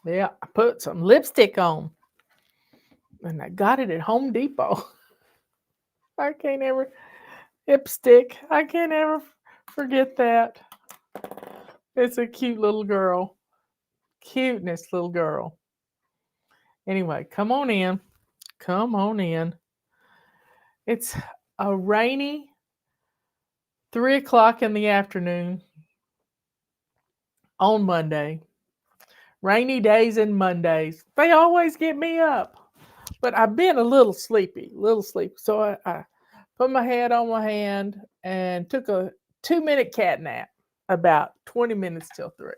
Yeah, I put some lipstick on, and I got it at Home Depot. I can't ever lipstick. I can't ever forget that. It's a cute little girl. Cuteness little girl. Anyway, come on in. Come on in. It's a rainy 3 o'clock in the afternoon on Monday. Rainy days and Mondays. They always get me up. But I've been a little sleepy, little sleepy. So I put my head on my hand and took a 2 minute cat nap, about 20 minutes till 3.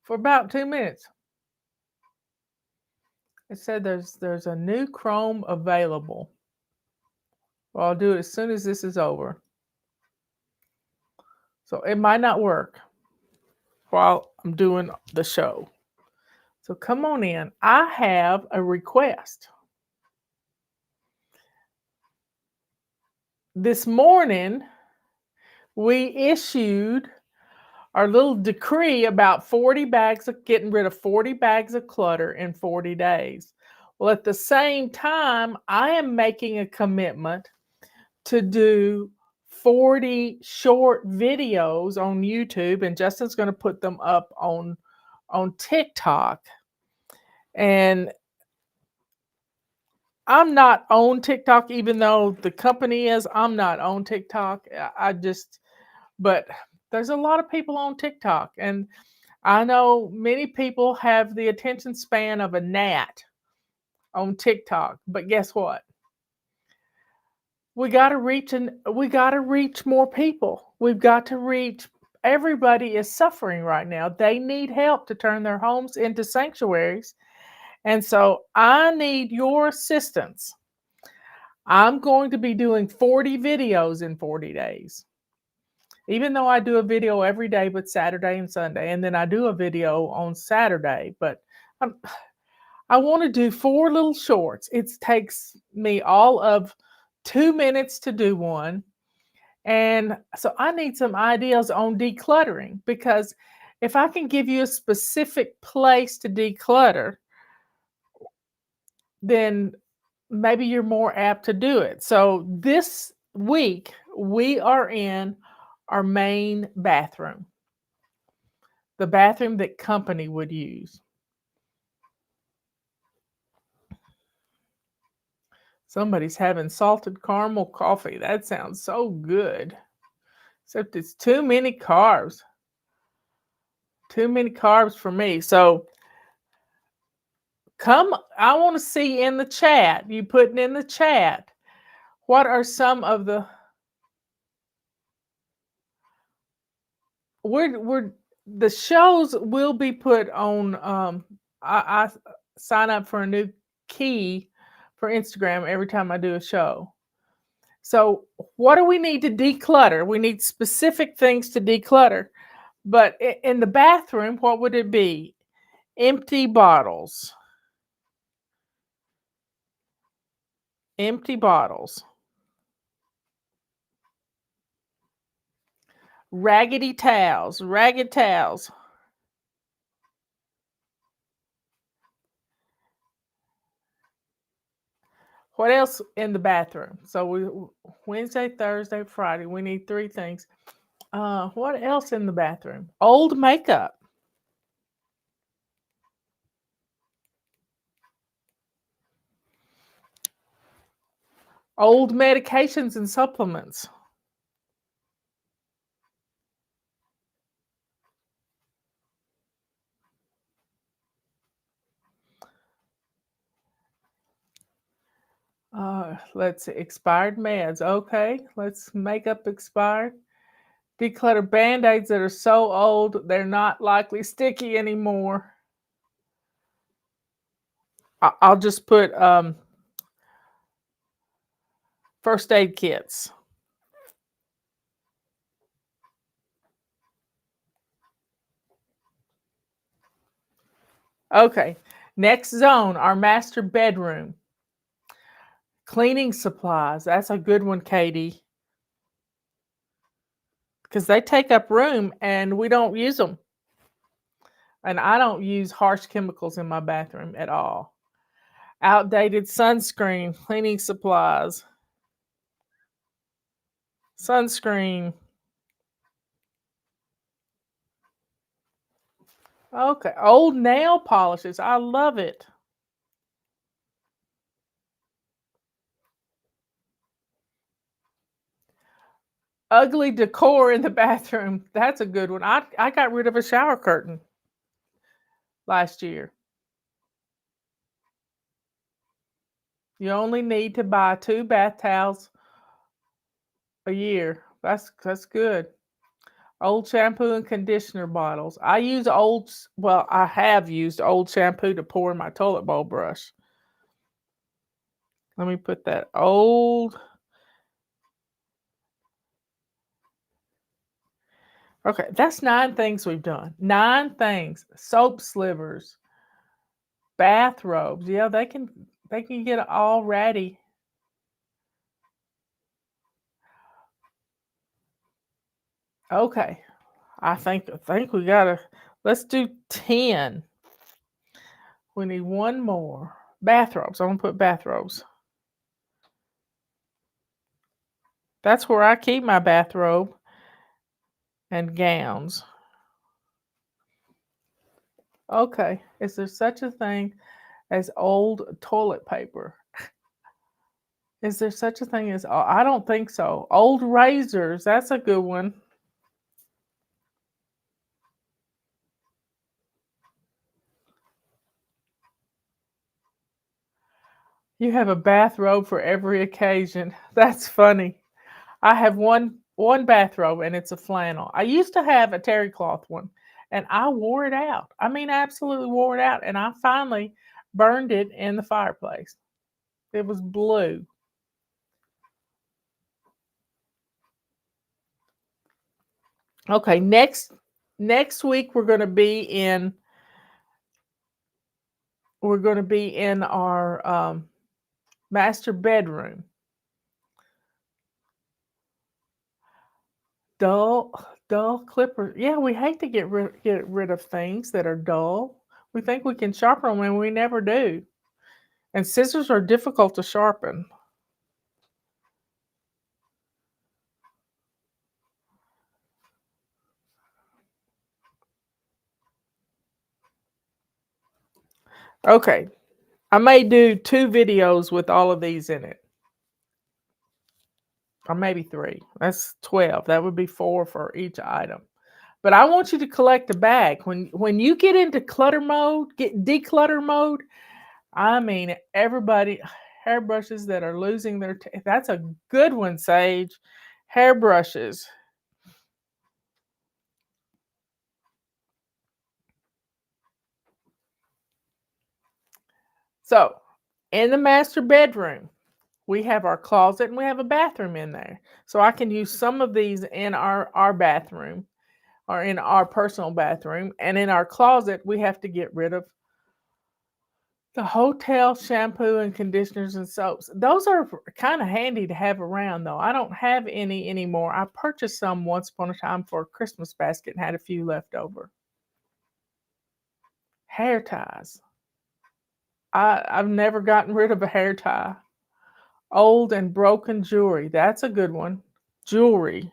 For about 2 minutes. It said there's a new Chrome available. Well, I'll do it as soon as this is over. So it might not work while I'm doing the show. So come on in. I have a request. This morning, we issued our little decree about 40 bags of getting rid of 40 bags of clutter in 40 days. Well, at the same time, I am making a commitment to do 40 short videos on YouTube, and Justin's going to put them up on TikTok. And I'm not on TikTok, even though the company is. I'm not on TikTok. But there's a lot of people on TikTok, and I know many people have the attention span of a gnat on TikTok. But guess what? We got to reach more people. We've got to reach. Everybody is suffering right now. They need help to turn their homes into sanctuaries. And so I need your assistance. I'm going to be doing 40 videos in 40 days. Even though I do a video every day but Saturday and Sunday, and then I do a video on Saturday, but I want to do 4 little shorts. It takes me all of 2 minutes to do one. And so I need some ideas on decluttering, because if I can give you a specific place to declutter, then maybe you're more apt to do it. So this week, we are in our main bathroom, the bathroom that company would use. Somebody's having salted caramel coffee. That sounds so good. Except it's too many carbs. Too many carbs for me. So I want to see in the chat, you putting in the chat, what are some of the the shows will be put on. I sign up for a new key for Instagram every time I do a show. So what do we need to declutter? We need specific things to declutter. But in the bathroom, what would it be? Empty bottles. Empty bottles. Raggedy towels. Ragged towels. What else in the bathroom? So Wednesday, Thursday, Friday, we need 3 things. What else in the bathroom? Old makeup. Old medications and supplements. Let's see, expired meds. Okay, let's make up expired. Declutter band-aids that are so old they're not likely sticky anymore. I'll just put first aid kits. Okay, next zone, our master bedroom. Cleaning supplies. That's a good one, Katie. Because they take up room and we don't use them. And I don't use harsh chemicals in my bathroom at all. Outdated sunscreen, cleaning supplies, sunscreen. Okay, old nail polishes. I love it. Ugly decor in the bathroom. That's a good one. I got rid of a shower curtain last year. You only need to buy 2 bath towels a year. That's good. Old shampoo and conditioner bottles. I use well, I have used old shampoo to pour in my toilet bowl brush. Let me put that old. Okay, that's 9 things we've done. 9 things. Soap slivers, bathrobes. Yeah, they can get all ratty. Okay. I think we gotta let's do 10. We need one more. Bathrobes. I'm gonna put bathrobes. That's where I keep my bathrobe and gowns. Okay. Is there such a thing as old toilet paper? Is there such a thing as I don't think so. Old razors, that's a good one. You have a bathrobe for every occasion. That's funny. I have one bathrobe and it's a flannel. I used to have a terry cloth one and I wore it out. I mean, I absolutely wore it out and I finally burned it in the fireplace. It was blue. Okay, next week we're going to be in our master bedroom. Dull dull clippers. Yeah, we hate to get rid of things that are dull. We think we can sharpen them and we never do. And scissors are difficult to sharpen. Okay, I may do 2 videos with all of these in it, or maybe 3. That's 12. That would be 4 for each item. But I want you to collect a bag. When you get into clutter mode, get declutter mode, I mean everybody hairbrushes that are losing their that's a good one, Sage. Hairbrushes. So, in the master bedroom, we have our closet and we have a bathroom in there. So I can use some of these in our bathroom or in our personal bathroom. And in our closet, we have to get rid of the hotel shampoo and conditioners and soaps. Those are kind of handy to have around, though. I don't have any anymore. I purchased some once upon a time for a Christmas basket and had a few left over. Hair ties. I've never gotten rid of a hair tie. Old and broken jewelry. That's a good one. Jewelry.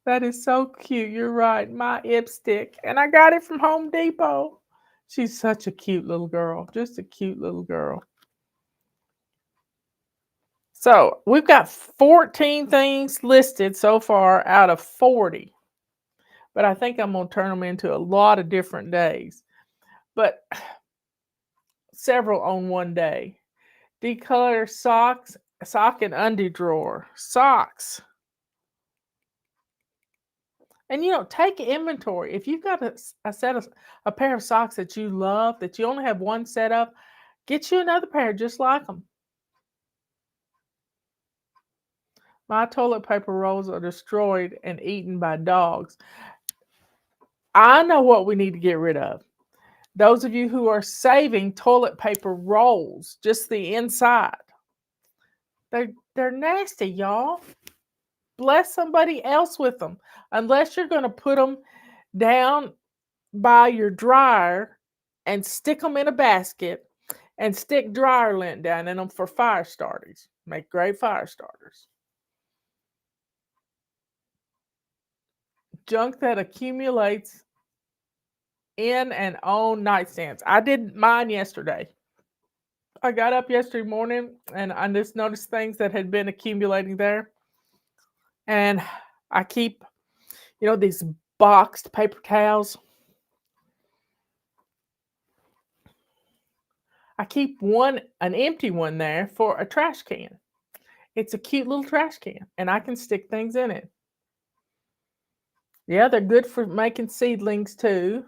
That is so cute. You're right. My lipstick. And I got it from Home Depot. She's such a cute little girl. Just a cute little girl. So we've got 14 things listed so far out of 40. But I think I'm going to turn them into a lot of different days. But several on one day. Declutter socks, sock and undie drawer. Socks. And take inventory. If you've got a pair of socks that you love, that you only have one set of, get you another pair just like them. My toilet paper rolls are destroyed and eaten by dogs. I know what we need to get rid of. Those of you who are saving toilet paper rolls, just the inside, they're nasty, y'all. Bless somebody else with them. Unless you're going to put them down by your dryer and stick them in a basket and stick dryer lint down in them for fire starters. Make great fire starters. Junk that accumulates in and on nightstands. I did mine yesterday. I got up yesterday morning and I just noticed things that had been accumulating there. And I keep, these boxed paper towels. I keep an empty one there for a trash can. It's a cute little trash can, and I can stick things in it. Yeah, they're good for making seedlings too.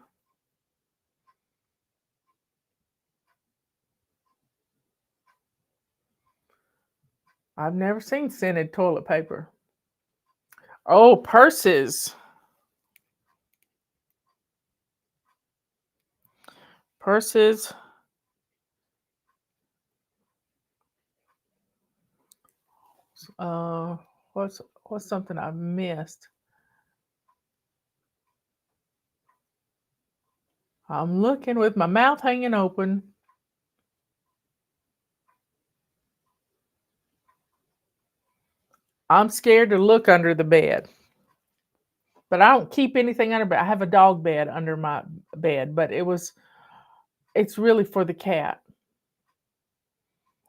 I've never seen scented toilet paper. Oh, purses. Purses. Uh, what's something I missed? I'm looking with my mouth hanging open. I'm scared to look under the bed. But I don't keep anything under bed. I have a dog bed under my bed, but it's really for the cat.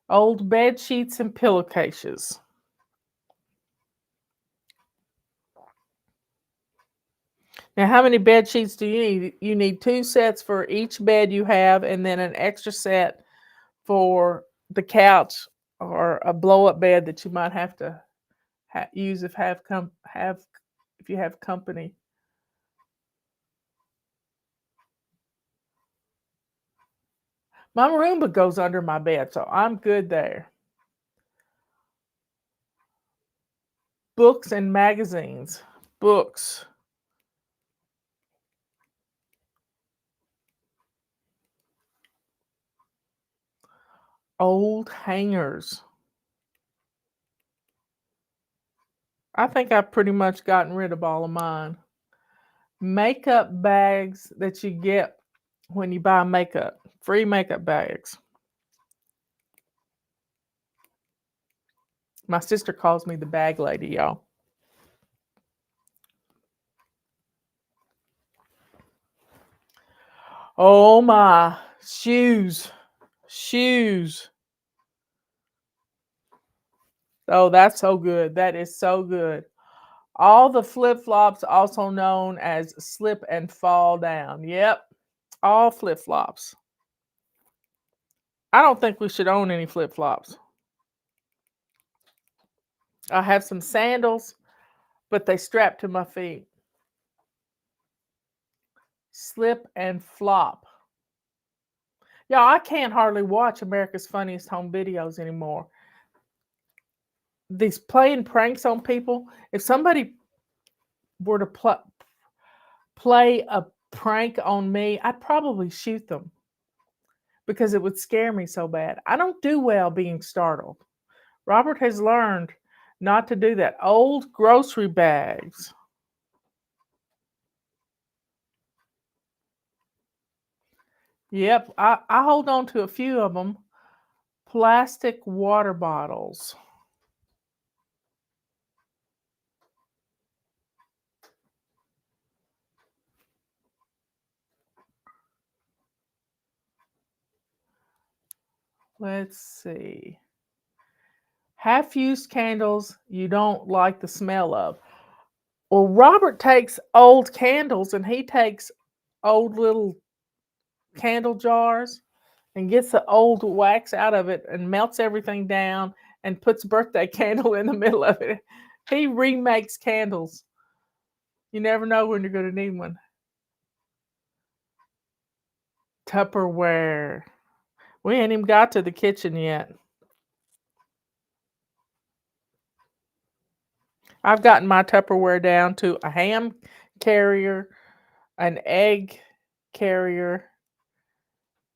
Old bed sheets and pillowcases. Now, how many bed sheets do you need? You need 2 sets for each bed you have, and then an extra set for the couch or a blow-up bed that you might have to use if if you have company. My Roomba goes under my bed, so I'm good there. Books and magazines. Books. Old hangers. I think I've pretty much gotten rid of all of mine. Makeup bags that you get when you buy makeup. Free makeup bags. My sister calls me the bag lady, y'all. Oh my, shoes. Shoes. Oh, that's so good. That is so good. All the flip flops, also known as slip and fall down. Yep, all flip flops. I don't think we should own any flip flops. I have some sandals, but they strap to my feet. Slip and flop. Yeah, I can't hardly watch America's Funniest Home Videos anymore. These playing pranks on people. If somebody were to play a prank on me, I'd probably shoot them because it would scare me so bad. I don't do well being startled. Robert has learned not to do that. Old grocery bags. Yep, I hold on to a few of them. Plastic water bottles. Let's see. Half used candles you don't like the smell of. Well, Robert takes old candles and he takes old little candle jars and gets the old wax out of it and melts everything down and puts a birthday candle in the middle of it. He remakes candles. You never know when you're going to need one. Tupperware. We ain't even got to the kitchen yet. I've gotten my Tupperware down to a ham carrier, an egg carrier,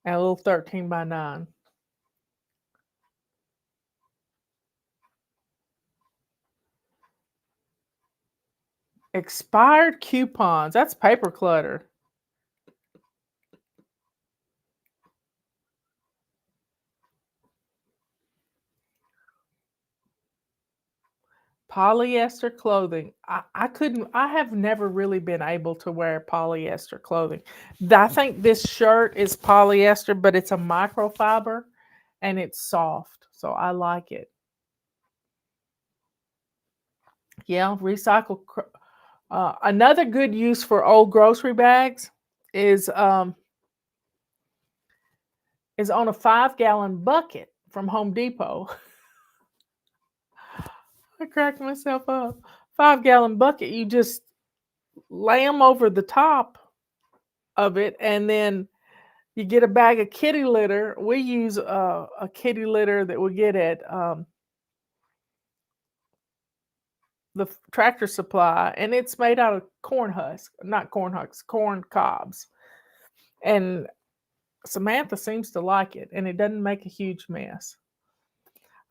and a little 13 by 9. Expired coupons. That's paper clutter. Polyester clothing. I have never really been able to wear polyester clothing. I think this shirt is polyester, but it's a microfiber and it's soft. So I like it. Yeah, another good use for old grocery bags is on a 5-gallon bucket from Home Depot. I cracked myself up. 5-gallon bucket. You just lay them over the top of it, and then you get a bag of kitty litter. We use a kitty litter that we get at the Tractor Supply, and it's made out of corn husk, not corn husks, corn cobs. And Samantha seems to like it, and it doesn't make a huge mess.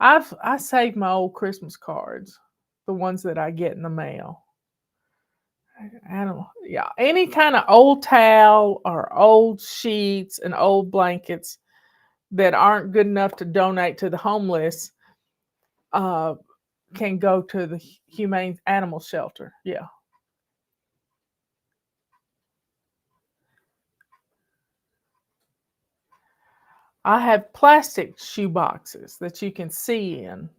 I save my old Christmas cards, the ones that I get in the mail. I don't know. Yeah, any kind of old towel or old sheets and old blankets that aren't good enough to donate to the homeless uh, can go to the humane animal shelter. Yeah. I have plastic shoe boxes that you can see in.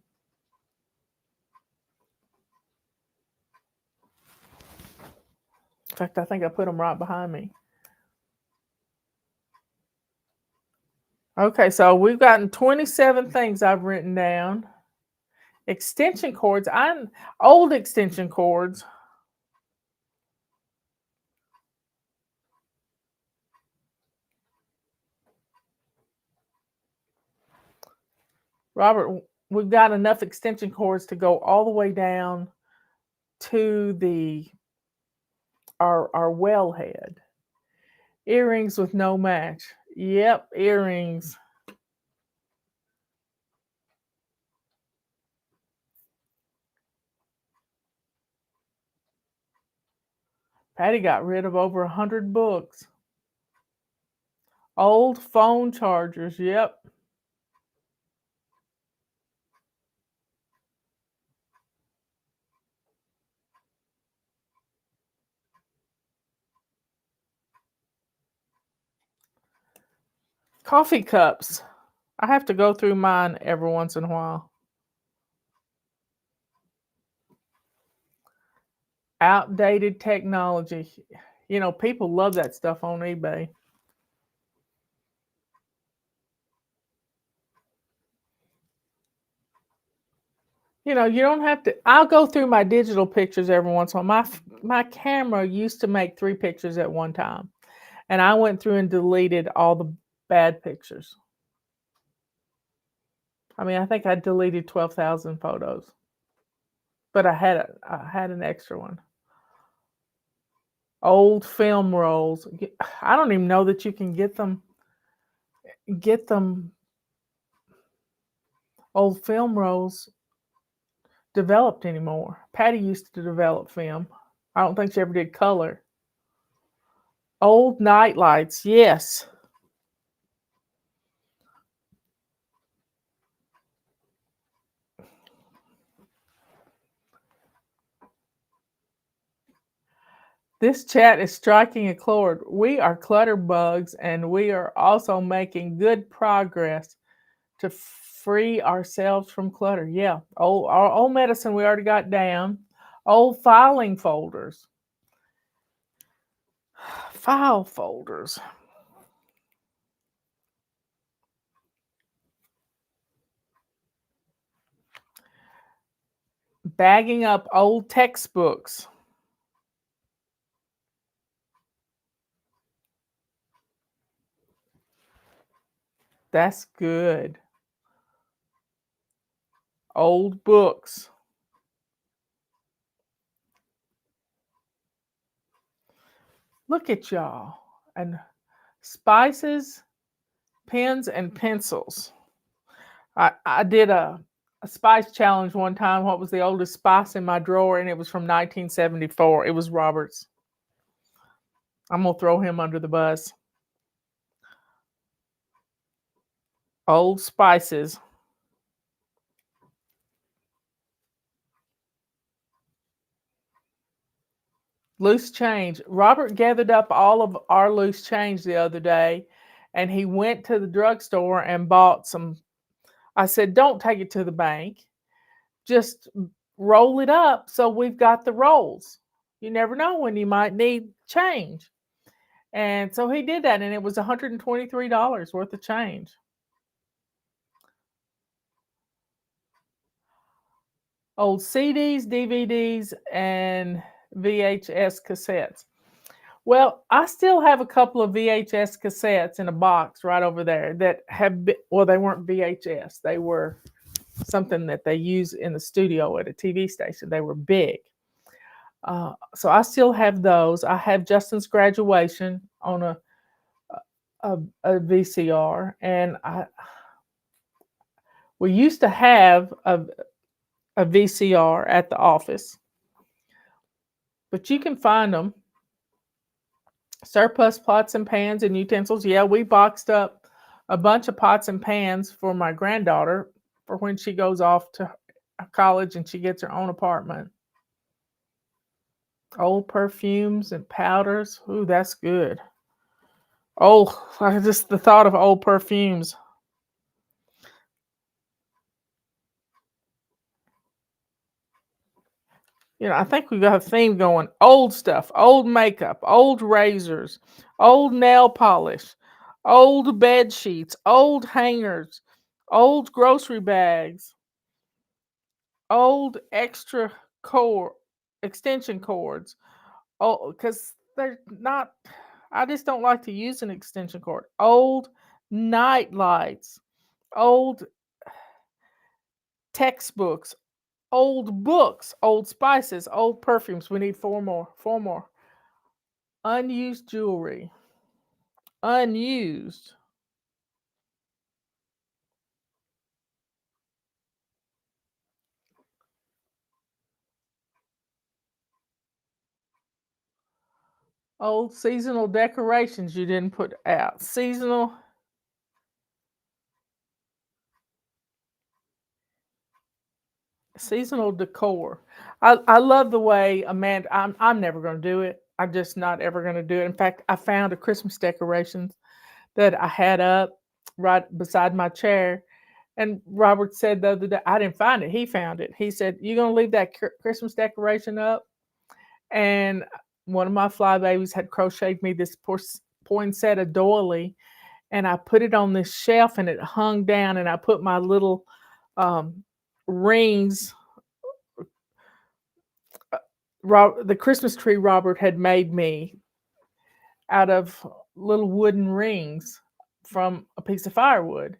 In fact, I think I put them right behind me. Okay, so we've gotten 27 things I've written down. Extension cords. I'm old extension cords. Robert, we've got enough extension cords to go all the way down to the our wellhead. Earrings with no match. Yep, earrings. Patty got rid of over 100 books. Old phone chargers. Yep. Coffee cups. I have to go through mine every once in a while. Outdated technology. You know, people love that stuff on eBay. You know, you don't have to. I'll go through my digital pictures every once in a while. My camera used to make 3 pictures at one time, and I went through and deleted all the bad pictures. I mean, I think I deleted 12,000 photos, but I had an extra one. Old film rolls. I don't even know that you can get them old film rolls developed anymore. Patty used to develop film. I don't think she ever did color. Old night lights, yes. This chat is striking a chord. We are clutter bugs, and we are also making good progress to free ourselves from clutter. Yeah, our old medicine we already got down. Old filing folders. File folders. Bagging up old textbooks. That's good. Old books. Look at y'all. And spices Pens and pencils. I did a spice challenge one time. What was the oldest spice in my drawer? And it was from 1974. It was Robert's. I'm gonna throw him under the bus. Old spices. Loose change. Robert gathered up all of our loose change the other day, and he went to the drugstore and bought some. I said, "Don't take it to the bank. Just roll it up so we've got the rolls. You never know when you might need change." And so he did that, and it was $123 worth of change. Old CDs, DVDs, and VHS cassettes. Well, I still have a couple of VHS cassettes in a box right over there that have been, well, they weren't VHS. They were something that they use in the studio at a TV station. They were big. So I still have those. I have Justin's graduation on a VCR, and we used to have a VCR at the office, but you can find them. Surplus pots and pans and utensils. Yeah, we boxed up a bunch of pots and pans for my granddaughter for when she goes off to college and she gets her own apartment. Old perfumes and powders. Ooh, that's good. Oh, just the thought of old perfumes. I think we've got a theme going. Old stuff, old makeup, old razors, old nail polish, old bed sheets, old hangers, old grocery bags, old extra cord extension cords. Oh, because they're not. I just don't like to use an extension cord. Old night lights, old textbooks, old books, old spices, old perfumes. We need four more. Four more. Unused jewelry. Unused. Old seasonal decorations you didn't put out. Seasonal decor. I love the way Amanda. I'm never going to do it. I'm just not ever going to do it. In fact, I found a Christmas decorations that I had up right beside my chair. And Robert said the other day, I didn't find it. He found it. He said, "You gonna leave that Christmas decoration up?" And one of my fly babies had crocheted me this poinsettia doily, and I put it on this shelf, and it hung down. And I put my little um, rings. The Christmas tree Robert had made me out of little wooden rings from a piece of firewood.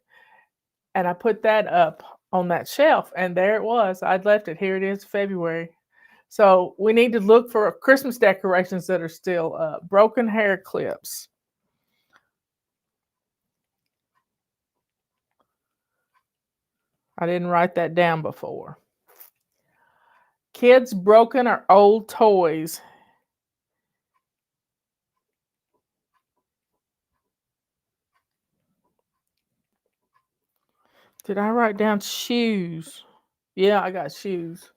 And I put that up on that shelf, and there it was. I'd left it. Here it is, February. So we need to look for Christmas decorations that are still up. Broken hair clips. I didn't write that down before. Kids' broken or old toys. Did I write down shoes? Yeah, I got shoes.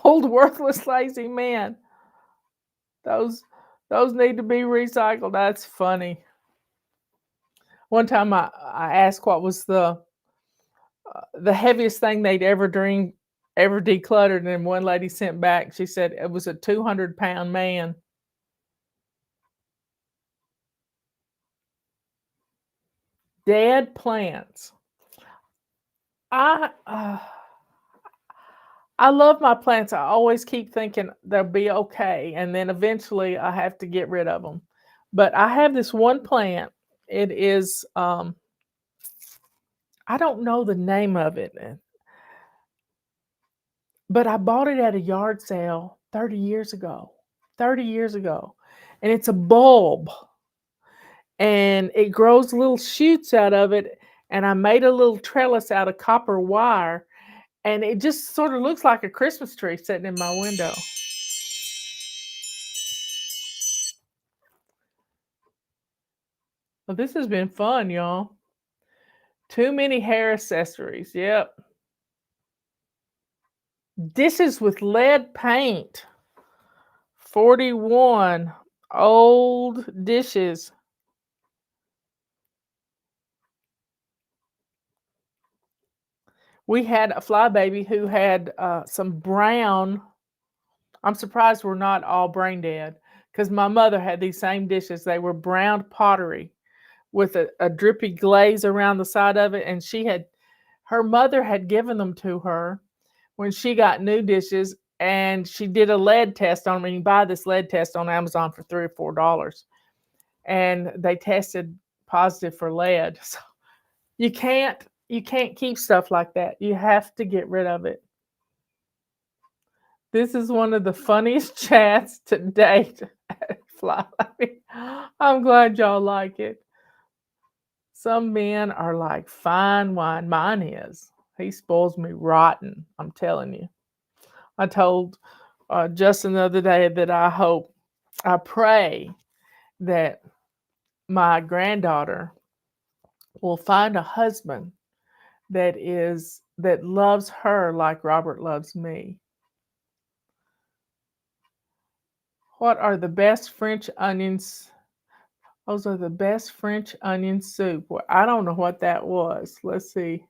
Old worthless lazy man. Those those need to be recycled. That's funny. One time I asked what was the heaviest thing they'd ever decluttered, and one lady sent back. She said it was a 200-pound man. Dead plants. I uh, I love my plants. I always keep thinking they'll be okay, and then eventually I have to get rid of them. But I have this one plant. It is I don't know the name of it, but I bought it at a yard sale 30 years ago. 30 years ago. And it's a bulb. and it grows little shoots out of it. And I made a little trellis out of copper wire, and it just sort of looks like a Christmas tree sitting in my window. Well, this has been fun, y'all. Too many hair accessories. Yep. Dishes with lead paint. 41 old dishes. We had a flybaby who had some brown. I'm surprised we're not all brain dead, because my mother had these same dishes. They were brown pottery with a drippy glaze around the side of it. And her mother had given them to her when she got new dishes, and she did a lead test on them. You can buy this lead test on Amazon for $3 or $4, and they tested positive for lead. So you can't keep stuff like that. You have to get rid of it. This is one of the funniest chats to date. Fly. I'm glad y'all like it. Some men are like fine wine. Mine is. He spoils me rotten. I'm telling you. I told Justin the other day that I pray that my granddaughter will find a husband that loves her like Robert loves me. What are the best French onions? Those are the best French onion soup. Well, I don't know what that was. Let's see.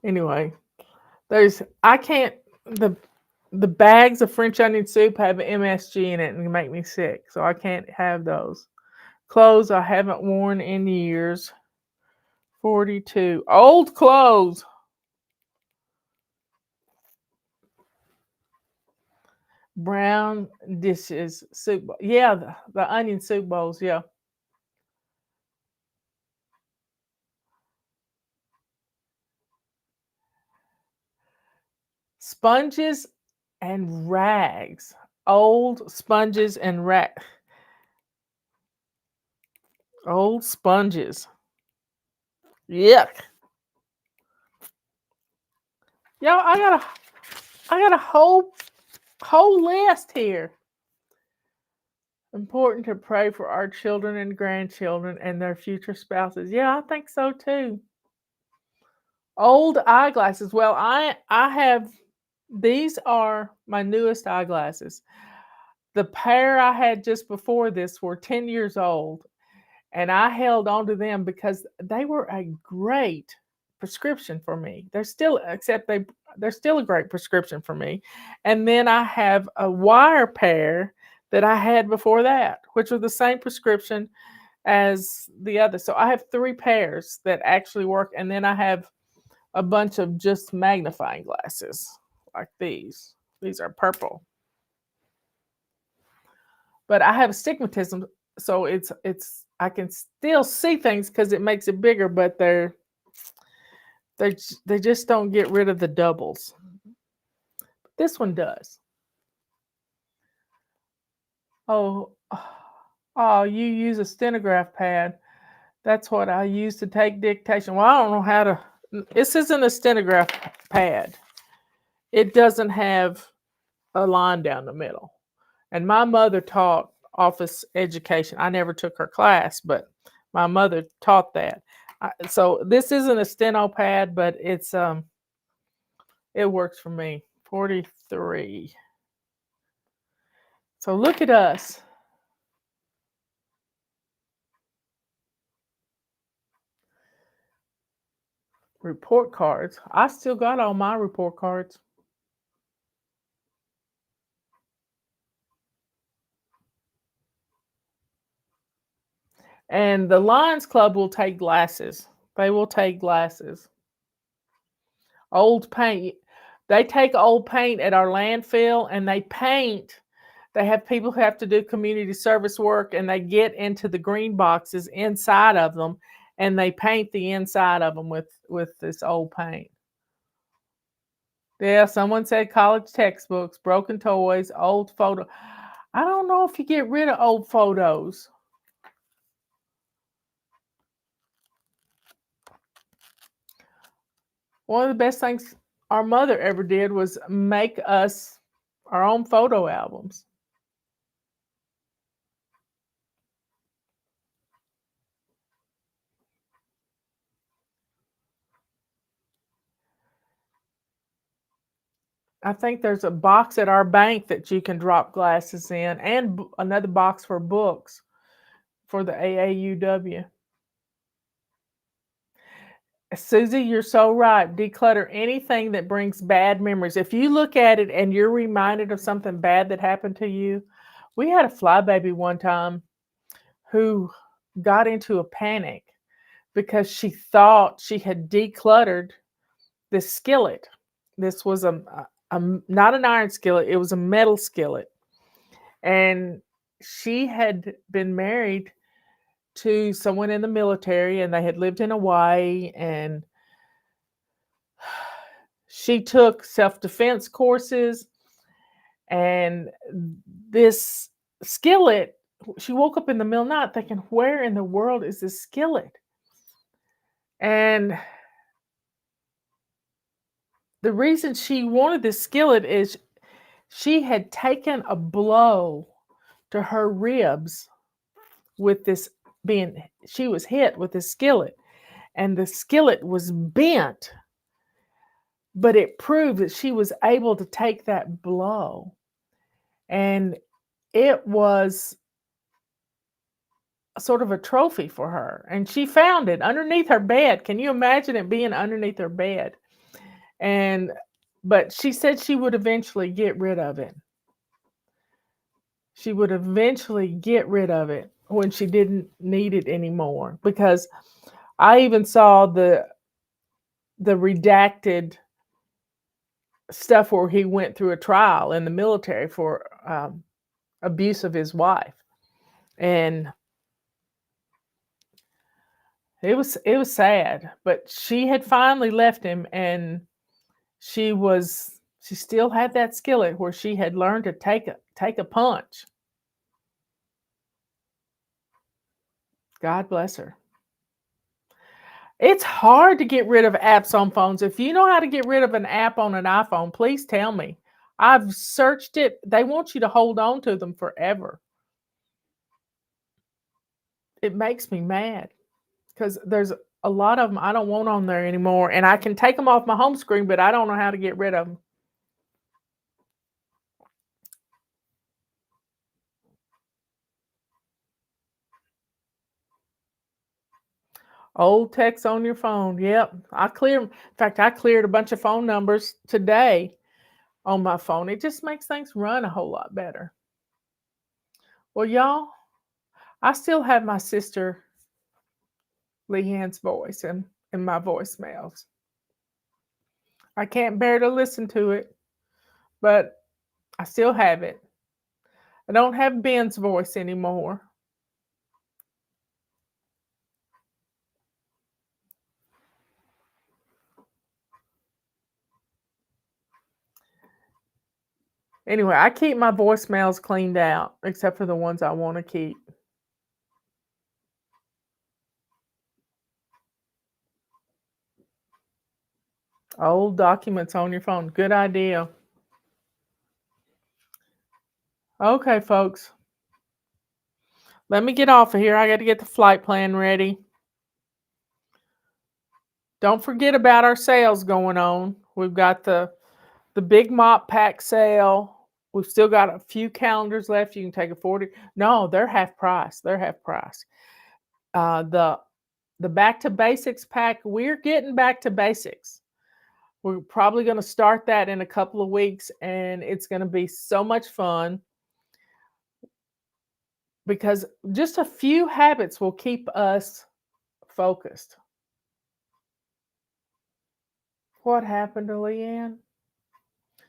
Anyway, I can't the bags of French onion soup have MSG in it and make me sick, so I can't have those. Clothes I haven't worn in years. 42. Old clothes. Brown dishes. Soup. Yeah, the onion soup bowls. Yeah. Sponges and rags. Old sponges and old sponges. Yuck. Yo, I got a whole list here. Important to pray for our children and grandchildren and their future spouses. Yeah, I think so too. Old eyeglasses. Well, I have these are my newest eyeglasses. The pair I had just before this were 10 years old, and I held on to them because they were a great prescription for me. They're still a great prescription for me. And then I have a wire pair that I had before that, which were the same prescription as the other. So I have three pairs that actually work, and then I have a bunch of just magnifying glasses like these. These are purple. But I have astigmatism, so it's I can still see things because it makes it bigger, but they just don't get rid of the doubles. This one does. Oh, oh, you use a stenograph pad. That's what I use to take dictation. Well, I don't know how to. This isn't a stenograph pad. It doesn't have a line down the middle. And my mother taught office education. I never took her class, but my mother taught that. So this isn't a steno pad, but it works for me. 43. So look at us. Report cards. I still got all my report cards. And the Lions Club will take glasses. They will take glasses. Old paint. They take old paint at our landfill and they paint. They have people who have to do community service work, and they get into the green boxes inside of them and they paint the inside of them with this old paint. Yeah, someone said college textbooks, broken toys, old photo. I don't know if you get rid of old photos. One of the best things our mother ever did was make us our own photo albums. I think there's a box at our bank that you can drop glasses in, and another box for books for the AAUW. Susie, you're so right. Declutter anything that brings bad memories. If you look at it and you're reminded of something bad that happened to you, we had a flybaby one time who got into a panic because she thought she had decluttered this skillet. This was not an iron skillet, it was a metal skillet. And she had been married to someone in the military and they had lived in Hawaii, and she took self-defense courses, and this skillet, she woke up in the middle of the night thinking, where in the world is this skillet? And the reason she wanted this skillet is she had taken a blow to her ribs with this, being she was hit with this skillet, and the skillet was bent, but it proved that she was able to take that blow, and it was sort of a trophy for her, and she found it underneath her bed. Can you imagine it being underneath her bed? And but she said she would eventually get rid of it. She would eventually get rid of it when she didn't need it anymore, because I even saw the redacted stuff where he went through a trial in the military for abuse of his wife, and it was sad. But she had finally left him, and she still had that skillet where she had learned to take a punch. God bless her. It's hard to get rid of apps on phones. If you know how to get rid of an app on an iPhone, please tell me. I've searched it. They want you to hold on to them forever. It makes me mad because there's a lot of them I don't want on there anymore, and I can take them off my home screen, but I don't know how to get rid of them. Old text on your phone. Yep. In fact, I cleared a bunch of phone numbers today on my phone. It just makes things run a whole lot better. Well, y'all, I still have my sister Leanne's voice in my voicemails. I can't bear to listen to it, but I still have it. I don't have Ben's voice anymore. Anyway, I keep my voicemails cleaned out, except for the ones I want to keep. Old documents on your phone. Good idea. Okay, folks. Let me get off of here. I got to get the flight plan ready. Don't forget about our sales going on. We've got the Big Mop pack sale. We've still got a few calendars left. You can take a 40. No, they're half price. They're half price. The Back to Basics pack, we're getting back to basics. We're probably going to start that in a couple of weeks, and it's going to be so much fun because just a few habits will keep us focused. What happened to Leanne?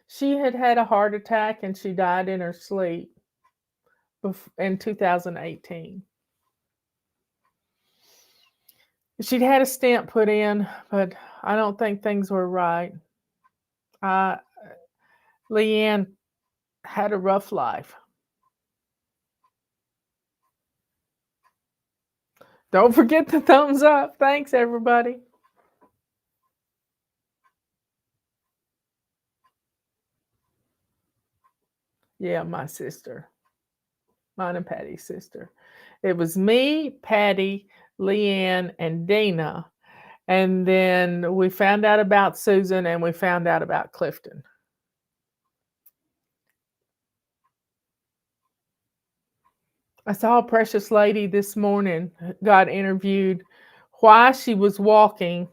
She had had a heart attack and she died in her sleep in 2018. She'd had a stent put in, but I don't think things were right. Uh, Leanne had a rough life. Don't forget the thumbs up. Thanks, everybody. Yeah, my sister. Mine and Patty's sister. It was me, Patty, Leanne, and Dina. And then we found out about Susan and we found out about Clifton. I saw a precious lady this morning got interviewed why she was walking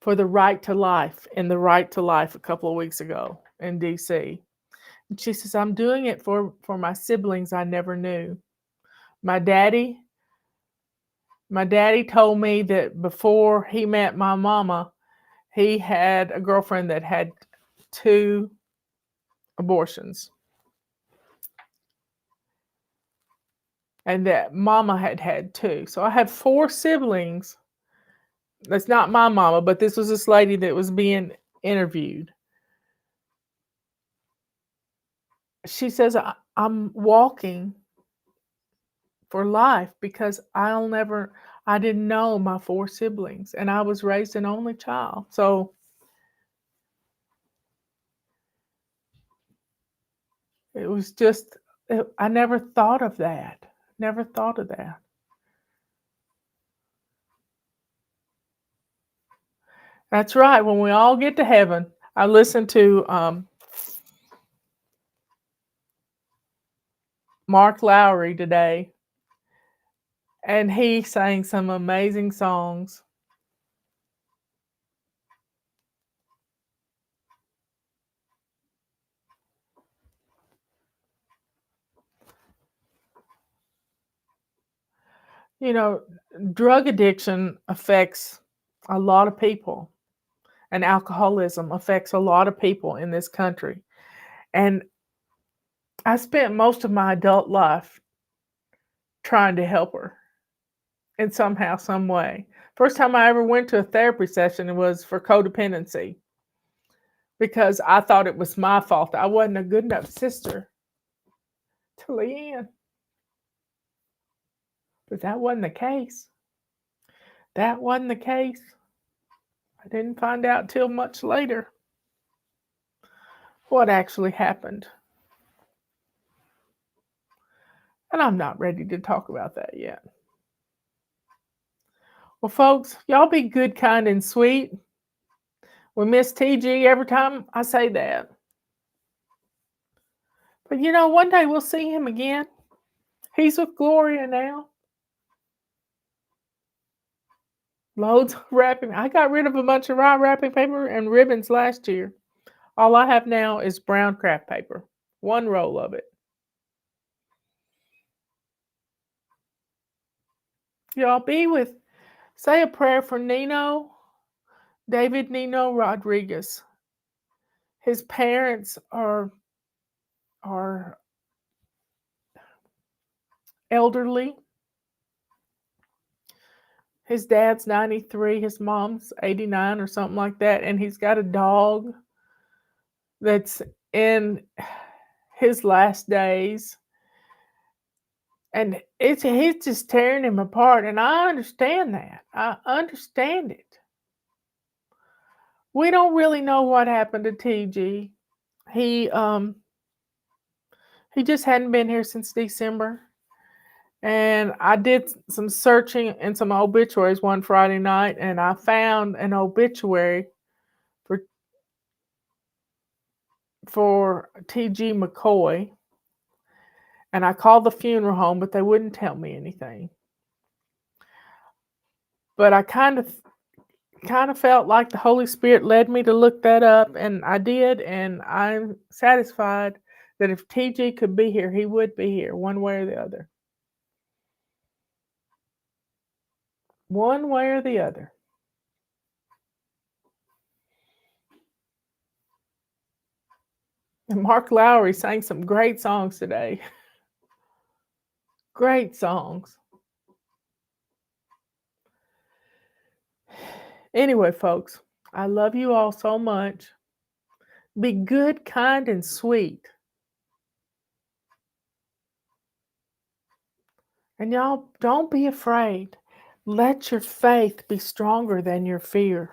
for the right to life in the right to life a couple of weeks ago in DC. And she says, I'm doing it for my siblings I never knew. My daddy, my daddy told me that before he met my mama, he had a girlfriend that had 2 abortions. And that mama had had 2. So I have 4 siblings. That's not my mama, but this was this lady that was being interviewed. She says, I'm walking for life because I didn't know my 4 siblings and I was raised an only child. So it was just, I never thought of that. Never thought of that. That's right. When we all get to heaven, I listened to Mark Lowry today, and he sang some amazing songs. You know, drug addiction affects a lot of people, and alcoholism affects a lot of people in this country. And I spent most of my adult life trying to help her in somehow, some way. First time I ever went to a therapy session was for codependency because I thought it was my fault. I wasn't a good enough sister to Leanne. But that wasn't the case. That wasn't the case. I didn't find out till much later what actually happened. And I'm not ready to talk about that yet. Well, folks, y'all be good, kind, and sweet. We miss TG every time I say that. But you know, one day we'll see him again. He's with Gloria now. Loads of wrapping. I got rid of a bunch of raw wrapping paper and ribbons last year. All I have now is brown craft paper. 1 roll of it. Y'all say a prayer for David Nino Rodriguez. His parents are elderly. His dad's 93, his mom's 89 or something like that, and he's got a dog that's in his last days. And he's just tearing him apart, and I understand that. I understand it. We don't really know what happened to TG. He he just hadn't been here since December. And I did some searching in some obituaries one Friday night, and I found an obituary for T.G. McCoy. And I called the funeral home, but they wouldn't tell me anything. But I kind of felt like the Holy Spirit led me to look that up, and I did, and I'm satisfied that if TG could be here, he would be here, one way or the other. One way or the other. And Mark Lowry sang some great songs today. Great songs. Anyway, folks, I love you all so much. Be good, kind, and sweet. And y'all, don't be afraid. Let your faith be stronger than your fear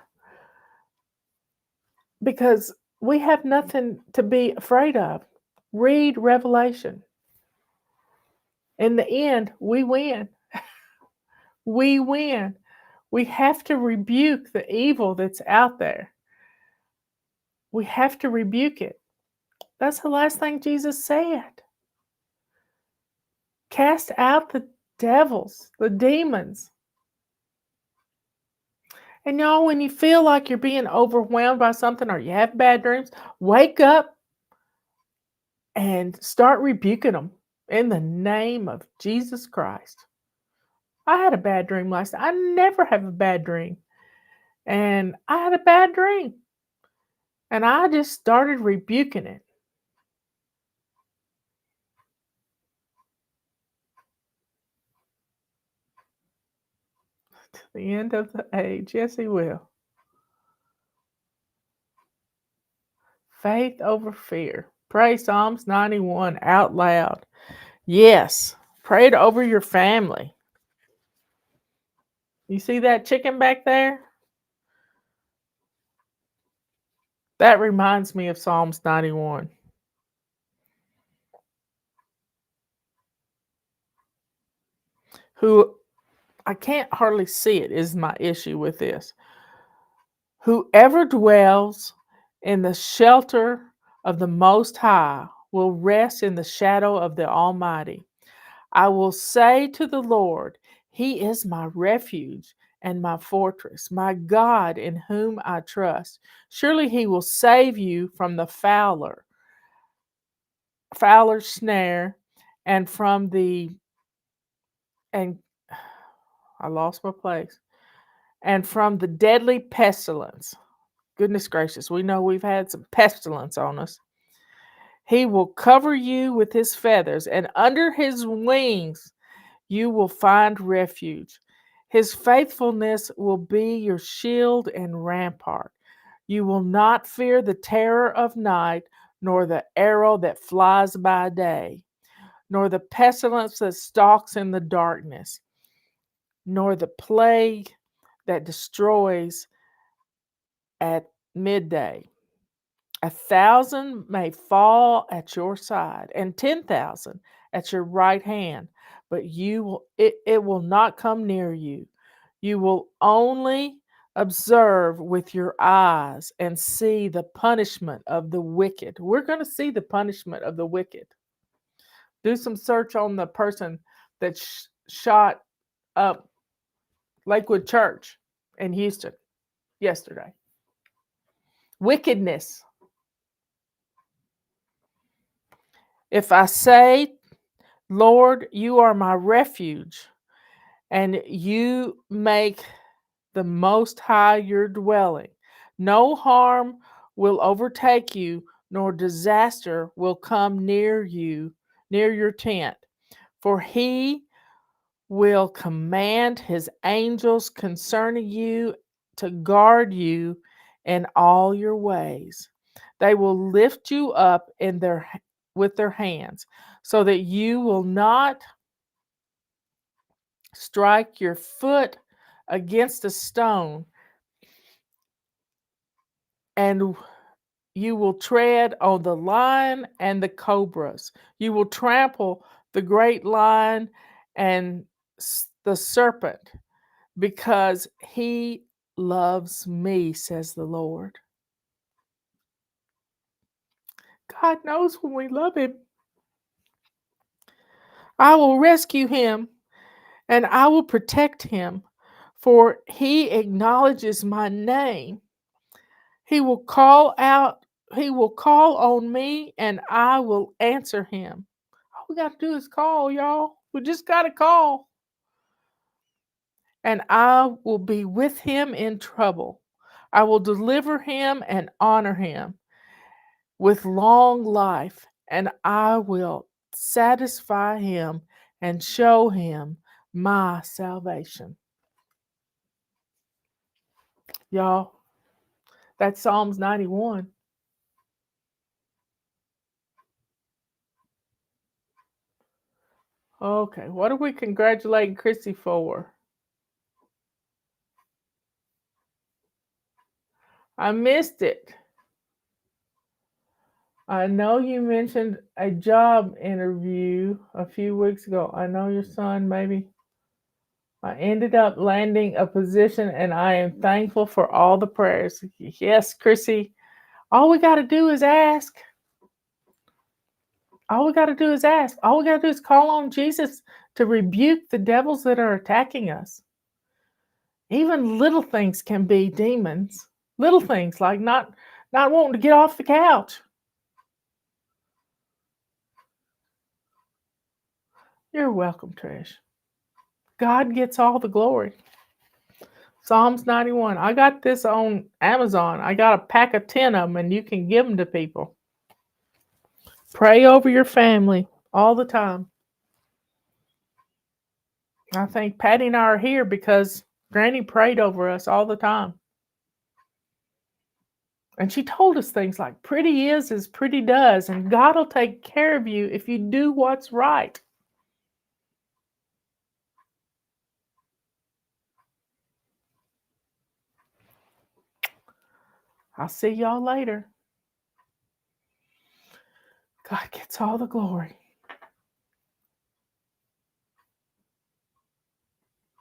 because we have nothing to be afraid of. Read Revelation. In the end, we win. We win. We have to rebuke the evil that's out there. We have to rebuke it. That's the last thing Jesus said. Cast out the devils, the demons. And y'all, when you feel like you're being overwhelmed by something or you have bad dreams, wake up and start rebuking them in the name of Jesus Christ. I had a bad dream last night. I never have a bad dream. And I had a bad dream. And I just started rebuking it. To the end of the age. Yes, he will. Faith over fear. Pray Psalms 91 out loud. Yes. Pray it over your family. You see that chicken back there? That reminds me of Psalms 91. Who I can't hardly see it is my issue with this. Whoever dwells in the shelter of the Most High will rest in the shadow of the Almighty. I will say to the Lord, He is my refuge and my fortress, my God in whom I trust. Surely He will save you from the fowler's snare, and from the and I lost my place, and from the deadly pestilence. Goodness gracious, we know we've had some pestilence on us. He will cover you with his feathers, and under his wings you will find refuge. His faithfulness will be your shield and rampart. You will not fear the terror of night, nor the arrow that flies by day, nor the pestilence that stalks in the darkness, nor the plague that destroys at midday. 1,000 may fall at your side, and 10,000 at your right hand, but it will not come near you. You will only observe with your eyes and see the punishment of the wicked. We're going to see the punishment of the wicked. Do some search on the person that shot up Lakewood Church in Houston yesterday. Wickedness. If I say, Lord, you are my refuge, and you make the Most High your dwelling, no harm will overtake you, nor disaster will come near you, near your tent. For he will command his angels concerning you to guard you in all your ways. They will lift you up with their hands so that you will not strike your foot against a stone, and you will tread on the lion and the cobras. You will trample the great lion and the serpent, because he loves me, says the Lord. God knows when we love him. I will rescue him and I will protect him, for he acknowledges my name. He will call out, he will call on me and I will answer him. All we got to do is call, y'all. We just got to call. And I will be with him in trouble. I will deliver him and honor him with long life, and I will satisfy him and show him my salvation. Y'all, That's Psalms 91. Okay, what are we congratulating Chrissy for? I missed it. I know you mentioned a job interview a few weeks ago. I know your son, maybe. I ended up landing a position and I am thankful for all the prayers. Yes, Chrissy, all we got to do is ask. All we got to do is ask. All we got to do is call on Jesus to rebuke the devils that are attacking us. Even little things can be demons. Little things like not wanting to get off the couch. You're welcome, Trish. God gets all the glory. Psalms 91. I got this on Amazon. I got a pack of 10 of them, and you can give them to people. Pray over your family all the time. I think Patty and I are here because Granny prayed over us all the time. And she told us things like pretty is as pretty does, and God will take care of you if you do what's right. I'll see y'all later. God gets all the glory.